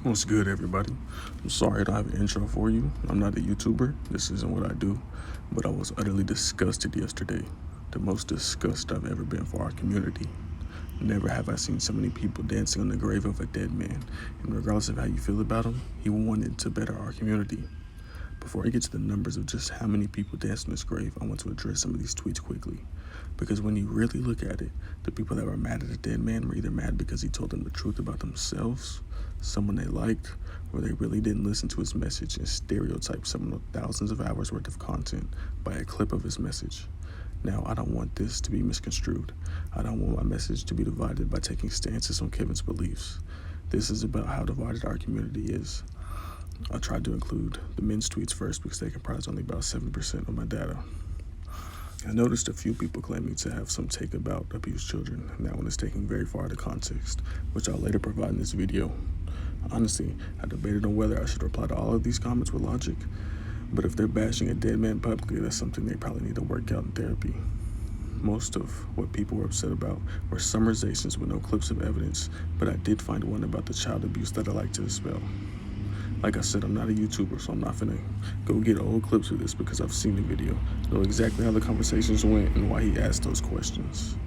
What's good, everybody? I'm sorry I don't have an intro for you. I'm not a YouTuber. This isn't what I do. But I was utterly disgusted yesterday. The most disgust I've ever been for our community. Never have I seen so many people dancing on the grave of a dead man. And regardless of how you feel about him, he wanted to better our community. Before I get to the numbers of just how many people danced on this grave, I want to address some of these tweets quickly. Because when you really look at it, the people that were mad at the dead man were either mad because he told them the truth about themselves, someone they liked, or they really didn't listen to his message and stereotyped some of the thousands of hours worth of content by a clip of his message. Now, I don't want this to be misconstrued. I don't want my message to be divided by taking stances on Kevin's beliefs. This is about how divided our community is. I tried to include the men's tweets first because they comprise only about 7% of my data. I noticed a few people claiming to have some take about abused children, and that one is taken very far out of context, which I'll later provide in this video. Honestly, I debated on whether I should reply to all of these comments with logic, but if they're bashing a dead man publicly, that's something they probably need to work out in therapy. Most of what people were upset about were summarizations with no clips of evidence, but I did find one about the child abuse that I like to dispel. Like I said, I'm not a YouTuber, so I'm not finna go get old clips of this because I've seen the video, know exactly how the conversations went and why he asked those questions.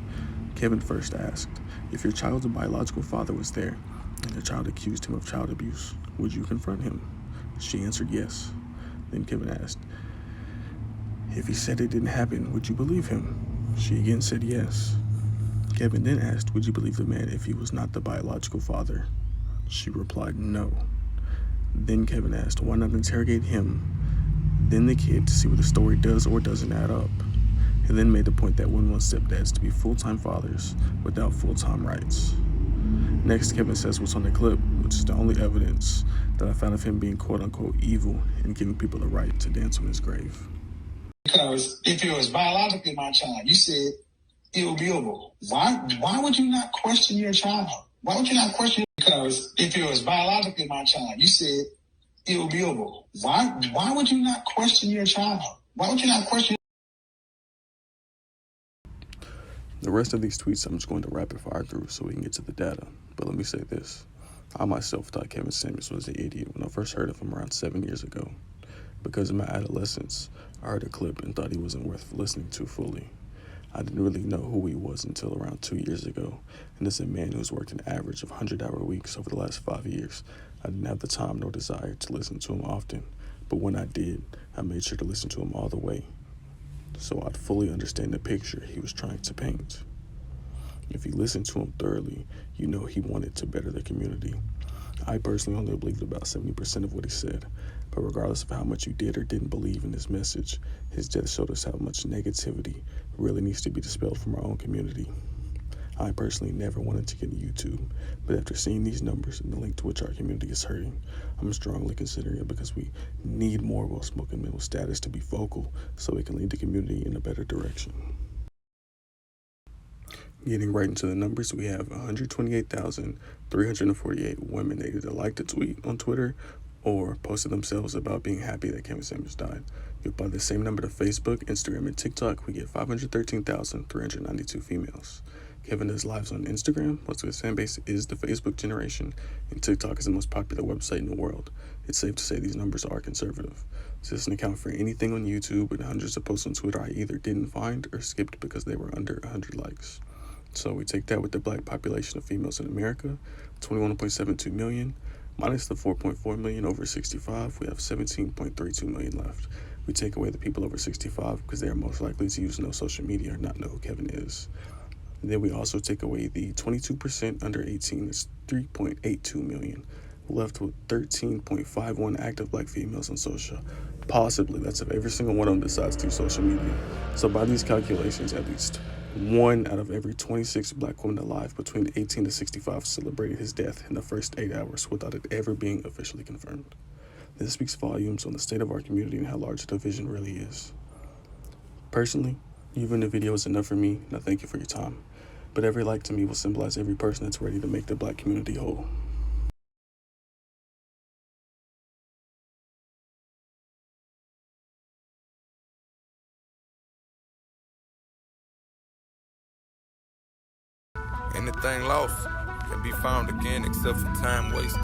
Kevin first asked, if your child's biological father was there and the child accused him of child abuse, would you confront him? She answered yes. Then Kevin asked, if he said it didn't happen, would you believe him? She again said yes. Kevin then asked, would you believe the man if he was not the biological father? She replied no. Then Kevin asked, why not interrogate him, then the kid, to see what the story does or doesn't add up. He then made the point that women want stepdads to be full-time fathers without full-time rights. Next, Kevin says what's on the clip, which is the only evidence that I found of him being quote-unquote evil and giving people the right to dance on his grave. Because if it was biologically my child, you said it would be over. Why would you not question your child? Why would you not question? Because if it was biologically my child, you said it would be over. Why would you not question your child? Why would you not question? The rest of these tweets I'm just going to rapid fire through so we can get to the data. But let me say this. I myself thought Kevin Samuels was an idiot when I first heard of him around 7 years ago. Because in my adolescence, I heard a clip and thought he wasn't worth listening to fully. I didn't really know who he was until around 2 years ago, and as a man who's worked an average of 100-hour weeks over the last 5 years, I didn't have the time nor desire to listen to him often, but when I did, I made sure to listen to him all the way, so I'd fully understand the picture he was trying to paint. If you listen to him thoroughly, you know he wanted to better the community. I personally only believed about 70% of what he said, but regardless of how much you did or didn't believe in his message, his death showed us how much negativity really needs to be dispelled from our own community. I personally never wanted to get into YouTube, but after seeing these numbers and the link to which our community is hurting, I'm strongly considering it because we need more well-spoken men with status to be vocal so we can lead the community in a better direction. Getting right into the numbers, we have 128,348 women that either liked a tweet on Twitter or posted themselves about being happy that Kevin Samuels died. You apply the same number to Facebook, Instagram, and TikTok, we get 513,392 females. Kevin does lives on Instagram. Most of his fan base is the Facebook generation, and TikTok is the most popular website in the world. It's safe to say these numbers are conservative. This doesn't account for anything on YouTube, and hundreds of posts on Twitter I either didn't find or skipped because they were under 100 likes. So we take that with the black population of females in America, 21.72 million, minus the 4.4 million over 65, we have 17.32 million left. We take away the people over 65 because they are most likely to use no social media or not know who Kevin is. And then we also take away the 22% under 18, that's 3.82 million. We're left with 13.51 active black females on social. Possibly, that's if every single one of them decides to use social media. So by these calculations, at least 1 out of every 26 black women alive between 18 to 65 celebrated his death in the first 8 hours without it ever being officially confirmed. This speaks volumes on the state of our community and how large the division really is. Personally, even the video is enough for me, and I thank you for your time. But every like to me will symbolize every person that's ready to make the black community whole. Anything lost can be found again except for time wasted.